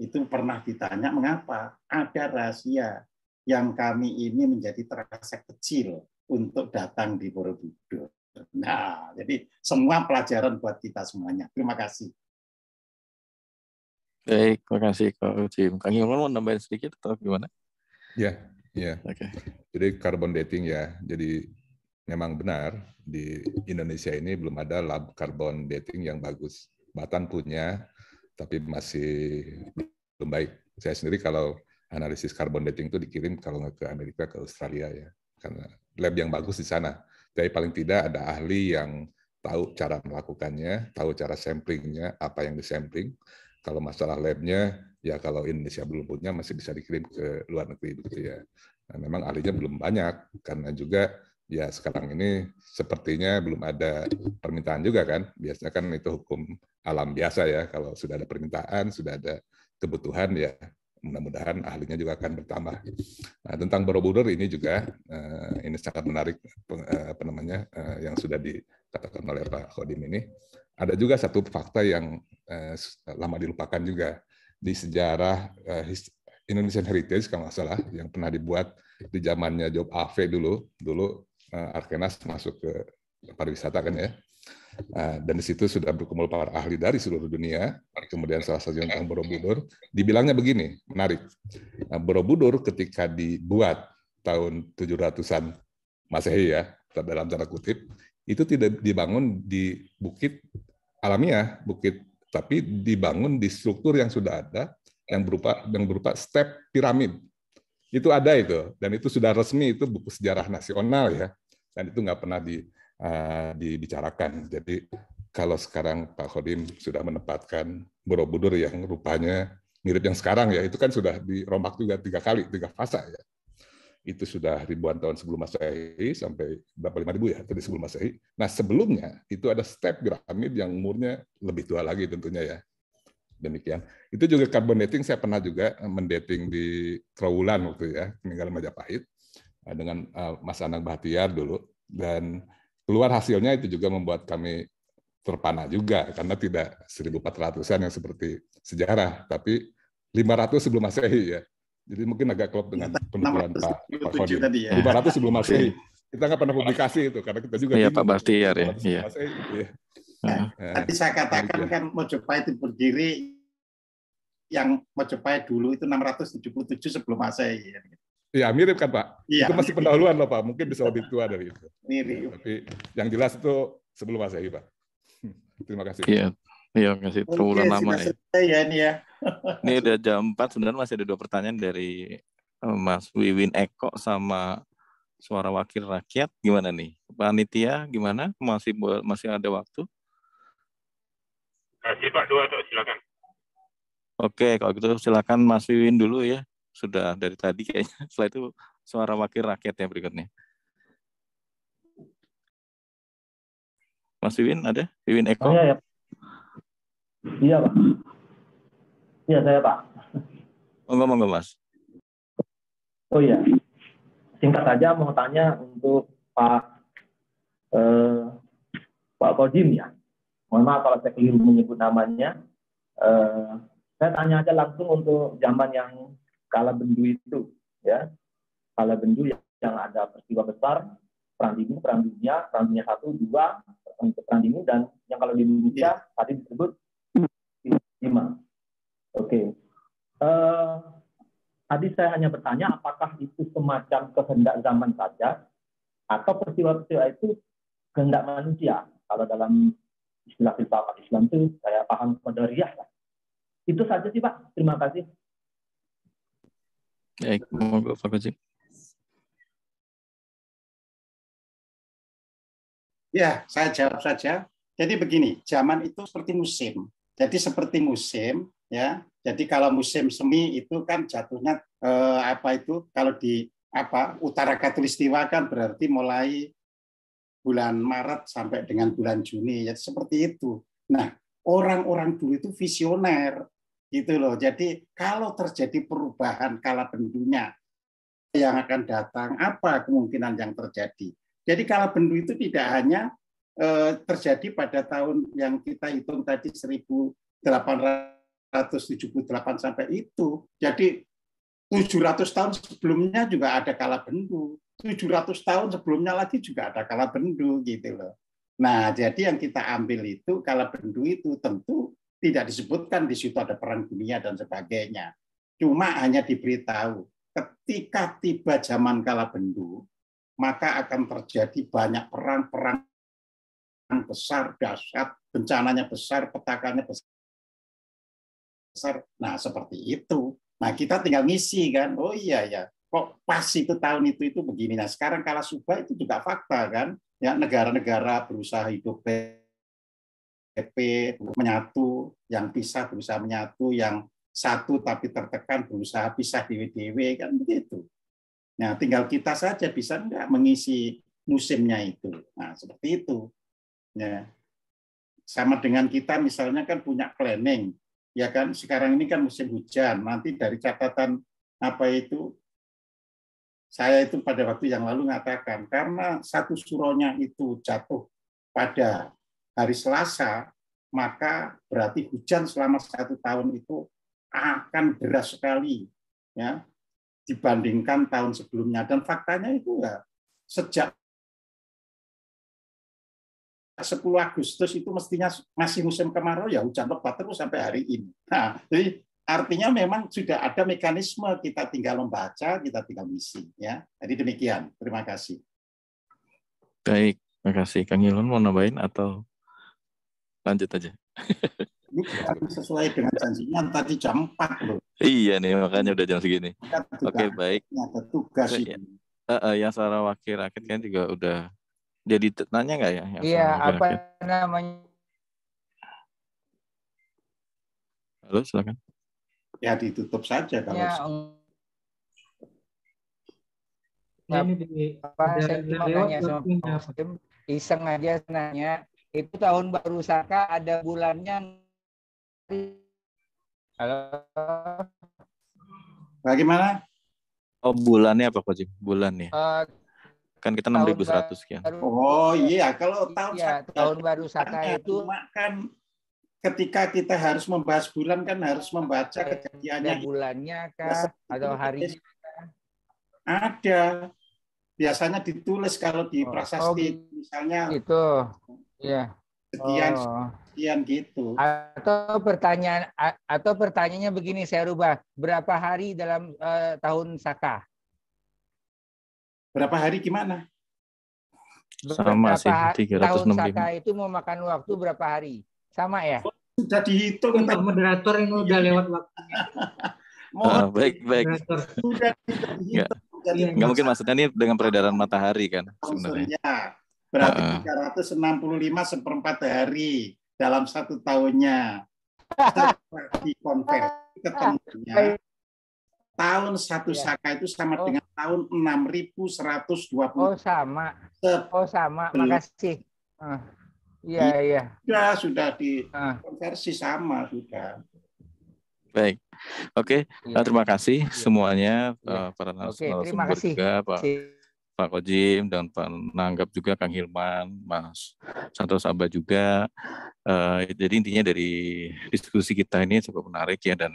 Speaker 4: Itu pernah ditanya mengapa? Ada rahasia yang kami ini menjadi terasa kecil untuk datang di Borobudur. Nah, jadi semua pelajaran buat kita semuanya. Terima kasih.
Speaker 2: Baik, terima kasih Kak Jim. Kang Hilman mau nambahin sedikit atau gimana?
Speaker 5: Ya.
Speaker 2: Oke.
Speaker 5: Jadi carbon dating ya. Jadi memang benar di Indonesia ini belum ada lab carbon dating yang bagus. Batan punya, tapi masih belum baik. Saya sendiri kalau analisis carbon dating itu dikirim kalau nggak ke Amerika, ke Australia ya. Karena lab yang bagus di sana. Tapi paling tidak ada ahli yang tahu cara melakukannya, tahu cara samplingnya, apa yang disampling. Kalau masalah labnya, ya kalau Indonesia belum punya masih bisa dikirim ke luar negeri begitu ya. Nah, memang ahlinya belum banyak karena juga ya sekarang ini sepertinya belum ada permintaan juga kan. Biasanya kan itu hukum alam biasa ya. Kalau sudah ada permintaan, sudah ada kebutuhan ya mudah-mudahan ahlinya juga akan bertambah. Nah, tentang Borobudur ini juga ini sangat menarik yang sudah dikatakan oleh Pak Khodim ini. Ada juga satu fakta yang lama dilupakan juga di sejarah Indonesian Heritage kalau nggak salah yang pernah dibuat di zamannya Job Ave dulu Arkenas masuk ke pariwisata kan ya. Dan di situ sudah berkumpul para ahli dari seluruh dunia. Kemudian salah satu tentang Borobudur, dibilangnya begini, menarik. Borobudur ketika dibuat tahun 700-an Masehi ya, dalam tanda kutip, itu tidak dibangun di bukit alamiah, tapi dibangun di struktur yang sudah ada, yang berupa step piramid. Itu ada itu, dan itu sudah resmi, itu buku sejarah nasional ya, dan itu nggak pernah dibicarakan. Jadi kalau sekarang Pak Khodim sudah menempatkan Borobudur yang rupanya mirip yang sekarang ya, itu kan sudah dirombak juga 3 fase ya. Itu sudah ribuan tahun sebelum Masehi sampai berapa 5.000 ya tadi sebelum Masehi. Nah sebelumnya itu ada step piramid yang umurnya lebih tua lagi tentunya ya. Demikian. Itu juga carbon dating saya pernah juga mendating di Trawulan waktu ya, peninggalan Majapahit dengan Mas Anang Bahtiar dulu, dan keluar hasilnya itu juga membuat kami terpana juga karena tidak 1400-an yang seperti sejarah, tapi 500 sebelum Masehi ya. Jadi mungkin agak klop dengan penuturan Pak Khodim. 500 sebelum Masehi. Kita nggak pernah publikasi itu karena kita juga
Speaker 2: Pak Bahtiar ya. Iya.
Speaker 4: Tadi saya katakan kan Mojopahit berdiri yang Mojopahit dulu itu 677 sebelum Masehi.
Speaker 5: Iya, mirip kan Pak?
Speaker 4: Ya,
Speaker 5: itu masih pendahuluan loh Pak, mungkin bisa lebih tua dari itu.
Speaker 4: Mirip.
Speaker 5: Tapi yang jelas itu sebelum Masehi Pak. Terima kasih.
Speaker 2: Iya, terima kasih. Terlalu lama ya.
Speaker 4: Ya ini ya.
Speaker 2: Ini udah jam 4, sebenarnya masih ada 2 pertanyaan dari Mas Wiwin Eko sama Suara Wakil Rakyat. Gimana nih? Panitia gimana? Masih ada waktu?
Speaker 9: Masih Pak, 2 silakan.
Speaker 2: Oke, kalau gitu silakan Mas Wiwin dulu ya. Sudah dari tadi kayaknya. Setelah itu Suara Wakil Rakyat ya berikutnya. Mas Wiwin ada? Wiwin Eko?
Speaker 10: Oh, iya, ya. Iya Pak. Iya saya Pak.
Speaker 2: Monggo Mas.
Speaker 10: Oh iya. Singkat saja mau tanya untuk Pak Khodim ya. Mohon maaf kalau saya keliru menyebut namanya. Saya tanya aja langsung untuk zaman yang Kala Bendu itu, ya. Kala Bendu yang ada peristiwa besar, perang dunia 1, 2, untuk perang dingin, dan yang kalau di Indonesia tadi disebut 5. Oke. Tadi saya hanya bertanya apakah itu semacam kehendak zaman saja atau peristiwa-peristiwa itu kehendak manusia. Kalau dalam istilah filsafat Islam itu saya paham qadariyah lah. Itu saja sih Pak. Terima kasih.
Speaker 2: Baik, monggo Pak Wajib.
Speaker 4: Ya, saya jawab saja. Jadi begini, zaman itu seperti musim. Jadi seperti musim, ya. Jadi kalau musim semi itu kan jatuhnya kalau di utara Khatulistiwa kan berarti mulai bulan Maret sampai dengan bulan Juni, ya seperti itu. Nah, orang-orang dulu itu visioner, gitu loh. Jadi kalau terjadi perubahan kala bendunya yang akan datang, apa kemungkinan yang terjadi? Jadi kala bendu itu tidak hanya terjadi pada tahun yang kita hitung tadi 1878 sampai itu. Jadi 700 tahun sebelumnya juga ada kala bendu. 700 tahun sebelumnya lagi juga ada kala bendu gitu loh. Nah, jadi yang kita ambil itu kala bendu itu tentu tidak disebutkan di situ ada perang dunia dan sebagainya. Cuma hanya diberitahu ketika tiba zaman kala bendu, maka akan terjadi banyak perang-perang besar, dahsyat, bencananya besar, petakannya besar. Nah, seperti itu. Nah, kita tinggal ngisi kan. Oh iya ya, kok pas itu tahun itu begini. Nah, sekarang kala Subah itu juga fakta kan. Ya, negara-negara berusaha hidup menyatu, yang pisah berusaha menyatu, yang satu tapi tertekan berusaha pisah dewe-dewe kan begitu. Nah, tinggal kita saja bisa enggak mengisi musimnya itu. Nah, seperti itu. Ya. Sama dengan kita misalnya kan punya planning. Ya kan, sekarang ini kan musim hujan. Nanti dari catatan saya itu pada waktu yang lalu mengatakan karena satu suronya itu jatuh pada hari Selasa, maka berarti hujan selama 1 tahun itu akan deras sekali, ya, dibandingkan tahun sebelumnya. Dan faktanya itu ya, sejak 10 Agustus itu mestinya masih musim kemarau, ya hujan lebat terus sampai hari ini. Nah, jadi artinya memang sudah ada mekanisme, kita tinggal membaca, kita tinggal misi. Ya. Jadi demikian. Terima kasih.
Speaker 2: Baik, terima kasih. Kang Ilham mau nambahin atau lanjut aja?
Speaker 4: Ini sesuai dengan janjinya tadi jam 4 loh.
Speaker 2: Iya nih, makanya udah jam segini. Oke, baik.
Speaker 4: Ada tugas ini.
Speaker 2: Yang suara wakil rakyat kan juga udah jadi nanya nggak ya?
Speaker 9: Iya, apa namanya?
Speaker 2: Halo, silakan.
Speaker 4: Ya ditutup saja kalau.
Speaker 9: Ya, saya cuma nanya sama iseng aja nanya. Itu tahun baru Saka ada bulannya. Halo.
Speaker 4: Bagaimana?
Speaker 2: Oh, bulannya apa Pak Jim? Bulannya. Kan kita 6.100 sekian.
Speaker 4: Oh iya, kalau
Speaker 9: tahun baru Saka itu
Speaker 4: kan ketika kita harus membahas bulan kan harus membaca kejadiannya.
Speaker 9: Bulannya kah atau harinya kah?
Speaker 4: Ada. Biasanya ditulis kalau di prasasti misalnya.
Speaker 9: Itu. Iya.
Speaker 4: Sekian gitu.
Speaker 9: Atau pertanyaannya begini, saya rubah. Berapa hari dalam tahun Saka?
Speaker 4: Berapa hari gimana?
Speaker 2: Sama sih, 365.
Speaker 9: Tahun Saka itu mau makan waktu berapa hari? Sama ya?
Speaker 4: Sudah dihitung.
Speaker 11: Untuk moderator ini udah lewat waktunya.
Speaker 2: Baik.
Speaker 4: Sudah dihitung.
Speaker 2: Nggak mungkin maksudnya ini dengan peredaran matahari kan sebenarnya.
Speaker 4: Ya, berarti 365 seperempat hari dalam 1 tahunnya. Dikonversi ketemunya. Tahun 1 Saka itu sama dengan tahun 6.120.
Speaker 9: Oh sama. Makasih. Iya.
Speaker 4: Sudah dikonversi sama sudah.
Speaker 2: Baik. Oke, terima kasih semuanya para narasumber juga Pak Kojim dan Pak Nanggap juga, Kang Hilman, Mas Santos Aba juga. Jadi intinya dari diskusi kita ini cukup menarik ya, dan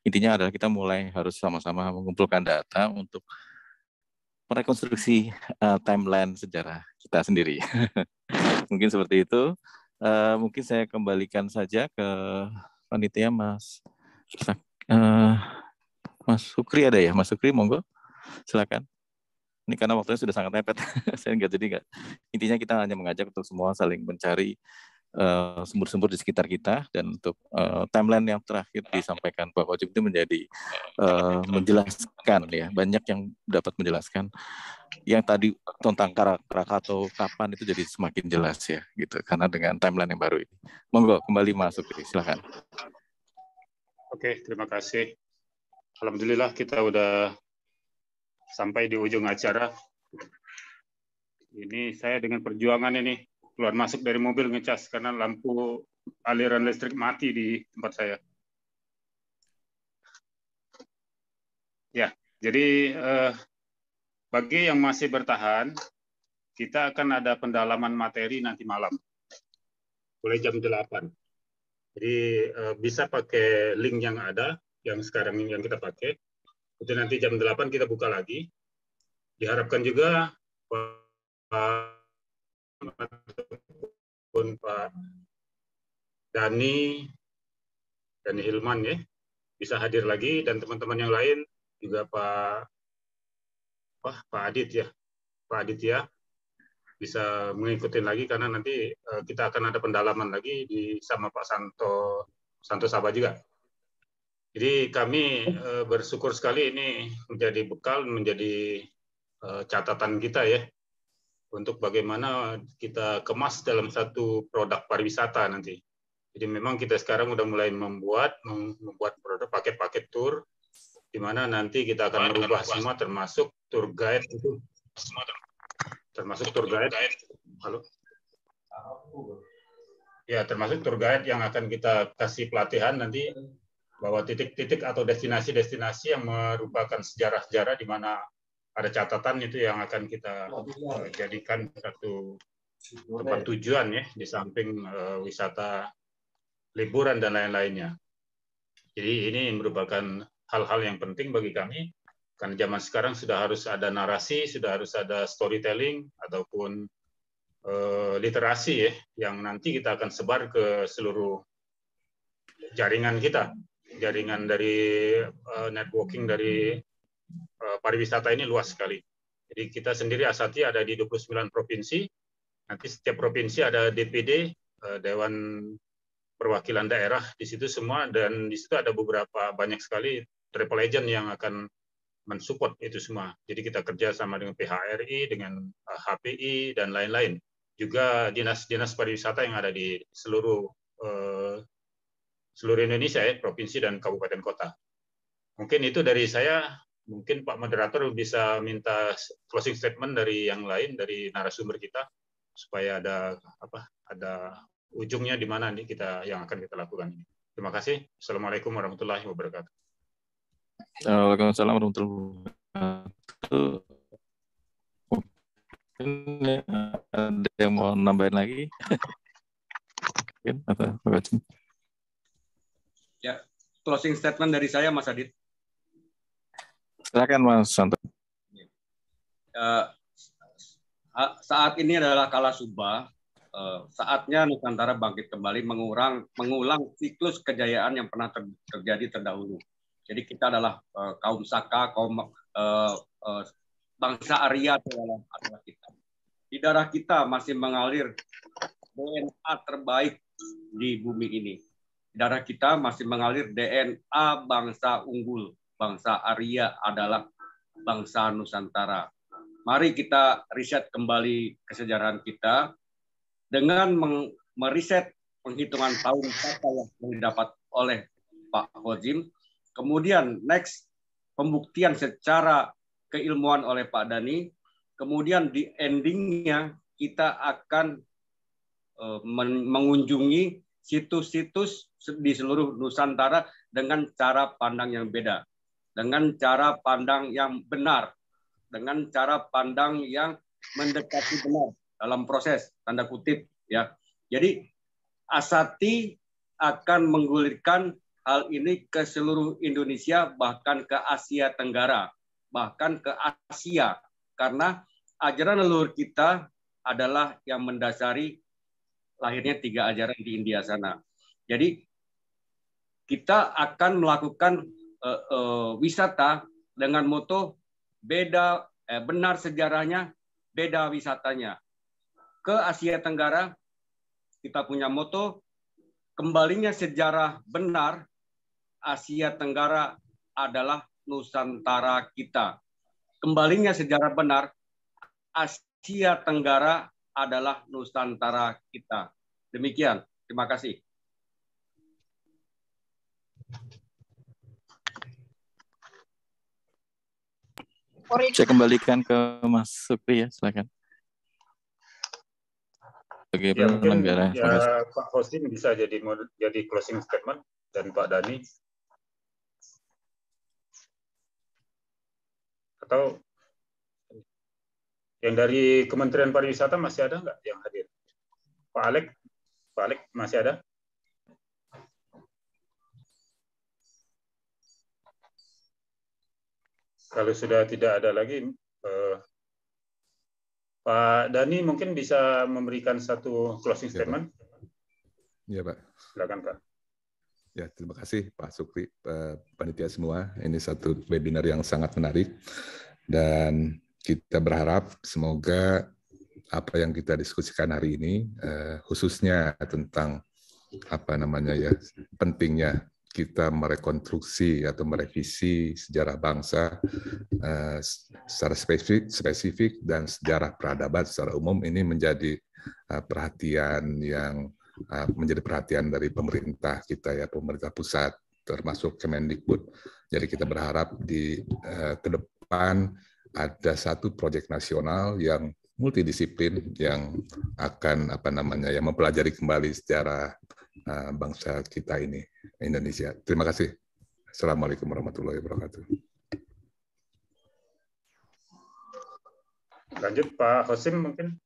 Speaker 2: intinya adalah kita mulai harus sama-sama mengumpulkan data untuk merekonstruksi timeline sejarah kita sendiri. Mungkin seperti itu. Mungkin saya kembalikan saja ke panitia Mas Sukri ada ya? Mas Sukri, monggo. Silakan. Ini karena waktunya sudah sangat mepet. Saya nggak. Intinya kita hanya mengajak untuk semua saling mencari sumber-sumber di sekitar kita, dan untuk timeline yang terakhir disampaikan Pak Wajib itu menjadi menjelaskan ya, banyak yang dapat menjelaskan. Yang tadi tentang Krakatau kapan itu jadi semakin jelas ya gitu, karena dengan timeline yang baru ini. Monggo kembali Mas Sukri, silakan.
Speaker 12: Oke, terima kasih. Alhamdulillah kita udah sampai di ujung acara. Ini saya dengan perjuangan ini keluar masuk dari mobil ngecas karena lampu aliran listrik mati di tempat saya. Ya, jadi bagi yang masih bertahan, kita akan ada pendalaman materi nanti malam, mulai jam 8. Jadi bisa pakai link yang ada, yang sekarang yang kita pakai. Itu nanti jam 8 kita buka lagi. Diharapkan juga Pak Dani Hilman ya bisa hadir lagi, dan teman-teman yang lain juga Pak Aditya bisa mengikuti lagi, karena nanti kita akan ada pendalaman lagi sama Pak Santo Saba juga. Jadi kami bersyukur sekali ini menjadi bekal, menjadi catatan kita ya, untuk bagaimana kita kemas dalam satu produk pariwisata nanti. Jadi memang kita sekarang udah mulai membuat produk paket-paket tour, di mana nanti kita akan merubah semua, termasuk tour guide itu, termasuk tour guide. Halo. Ya, termasuk tour guide yang akan kita kasih pelatihan nanti, bahwa titik-titik atau destinasi-destinasi yang merupakan sejarah-sejarah di mana ada catatan itu yang akan kita jadikan satu tempat tujuan ya, di samping wisata liburan dan lain-lainnya. Jadi ini merupakan hal-hal yang penting bagi kami, karena zaman sekarang sudah harus ada narasi, sudah harus ada storytelling ataupun literasi ya, yang nanti kita akan sebar ke seluruh jaringan kita. Jaringan dari networking dari pariwisata ini luas sekali. Jadi kita sendiri Asati ada di 29 provinsi. Nanti setiap provinsi ada DPD, Dewan Perwakilan Daerah di situ semua, dan di situ ada banyak sekali travel agent yang akan mensupport itu semua. Jadi kita kerja sama dengan PHRI, dengan HPI dan lain-lain. Juga dinas-dinas pariwisata yang ada di seluruh Indonesia ya, provinsi dan kabupaten kota. Mungkin itu dari saya. Mungkin Pak Moderator bisa minta closing statement dari yang lain, dari narasumber kita, supaya ada ujungnya di mana nih yang akan kita lakukan ini. Terima kasih. Assalamualaikum warahmatullahi wabarakatuh.
Speaker 2: Waalaikumsalam warahmatullahi wabarakatuh. Mungkin ada yang mau nambahin lagi?
Speaker 13: Ya, closing statement dari saya, Mas Adit.
Speaker 2: Silakan Mas Santo.
Speaker 13: Saat ini adalah kala subah, saatnya Nusantara bangkit kembali, mengulang siklus kejayaan yang pernah terjadi terdahulu. Jadi kita adalah kaum Saka, kaum bangsa Arya adalah kita. Di darah kita masih mengalir DNA terbaik di bumi ini. Di darah kita masih mengalir DNA bangsa unggul. Bangsa Arya adalah bangsa Nusantara. Mari kita riset kembali kesejarahan kita dengan meriset penghitungan tahun Saka yang didapat oleh Pak Hojim. Kemudian next, pembuktian secara keilmuan oleh Pak Dani. Kemudian di endingnya kita akan mengunjungi situs-situs di seluruh Nusantara dengan cara pandang yang beda. Dengan cara pandang yang benar, dengan cara pandang yang mendekati benar dalam proses tanda kutip ya. Jadi Asati akan menggulirkan hal ini ke seluruh Indonesia, bahkan ke Asia Tenggara, bahkan ke Asia, karena ajaran leluhur kita adalah yang mendasari lahirnya 3 ajaran di India sana. Jadi kita akan melakukan wisata dengan moto benar sejarahnya, beda wisatanya. Ke Asia Tenggara kita punya moto kembalinya sejarah benar, Asia Tenggara adalah Nusantara kita. Kembalinya sejarah benar, Asia Tenggara adalah Nusantara kita. Demikian, terima kasih.
Speaker 2: Saya kembalikan ke Mas Supri ya, silakan. Sebagai
Speaker 12: Ya, mungkin
Speaker 2: penyelenggara.
Speaker 12: ya, Pak Hostin bisa jadi closing statement dan Pak Dhani. Atau yang dari Kementerian Pariwisata masih ada nggak yang hadir? Pak Alek masih ada? Kalau sudah tidak ada lagi, Pak Dhani mungkin bisa memberikan satu closing statement.
Speaker 5: Iya, Pak.
Speaker 12: Silakan, Pak.
Speaker 5: Ya, terima kasih Pak Supri, panitia semua. Ini satu webinar yang sangat menarik dan kita berharap semoga apa yang kita diskusikan hari ini, khususnya tentang pentingnya kita merekonstruksi atau merevisi sejarah bangsa secara spesifik dan sejarah peradaban secara umum ini menjadi perhatian dari pemerintah kita ya, pemerintah pusat termasuk Kemendikbud. Jadi kita berharap ke depan ada satu proyek nasional yang multidisiplin yang akan yang mempelajari kembali sejarah bangsa kita ini, Indonesia. Terima kasih. Assalamualaikum warahmatullahi wabarakatuh.
Speaker 12: Lanjut Pak Hosim, mungkin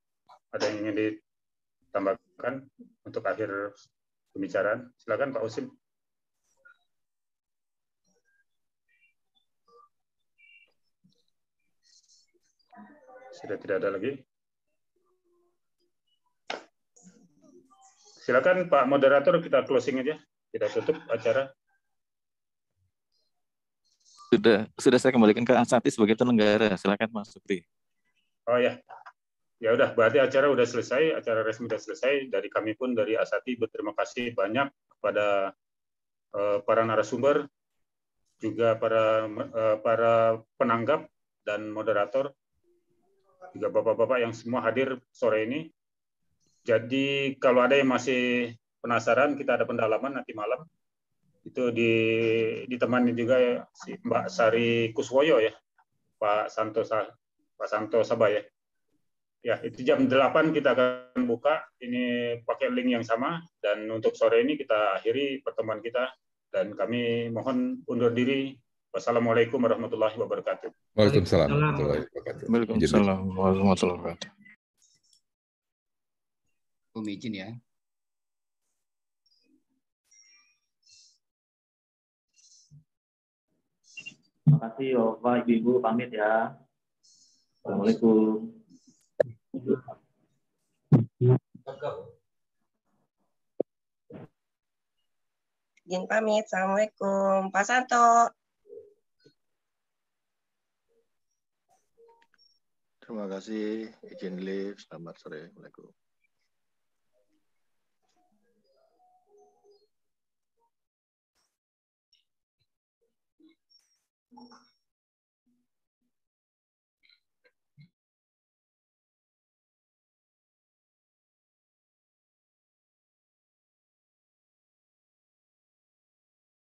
Speaker 12: ada yang ingin ditambahkan untuk akhir pembicaraan. Silakan Pak Hosim. Sudah tidak ada lagi. Silakan Pak Moderator, kita closing aja. Kita tutup acara.
Speaker 2: Sudah saya kembalikan ke Asati sebagai penyelenggara. Silakan Mas Supri.
Speaker 12: Oh ya. Ya udah, berarti acara udah selesai, acara resmi udah selesai. Dari kami pun dari Asati berterima kasih banyak kepada para narasumber, juga para penanggap dan moderator, juga bapak-bapak yang semua hadir sore ini. Jadi kalau ada yang masih penasaran, kita ada pendalaman nanti malam. Itu ditemani juga si Mbak Sari Kuswoyo ya, Pak Santo Sabah ya. Ya, itu jam 8 kita akan buka. Ini pakai link yang sama. Dan untuk sore ini kita akhiri pertemuan kita. Dan kami mohon undur diri. Wassalamualaikum warahmatullahi wabarakatuh.
Speaker 5: Waalaikumsalam warahmatullahi wabarakatuh.
Speaker 2: Waalaikumsalam warahmatullahi wabarakatuh.
Speaker 7: Izin ya.
Speaker 10: Terima kasih Bapak Ibu pamit ya. Assalamualaikum.
Speaker 6: Izin pamit. Assalamualaikum. Pak Santo.
Speaker 14: Terima kasih. Izin live. Selamat sore. Assalamualaikum.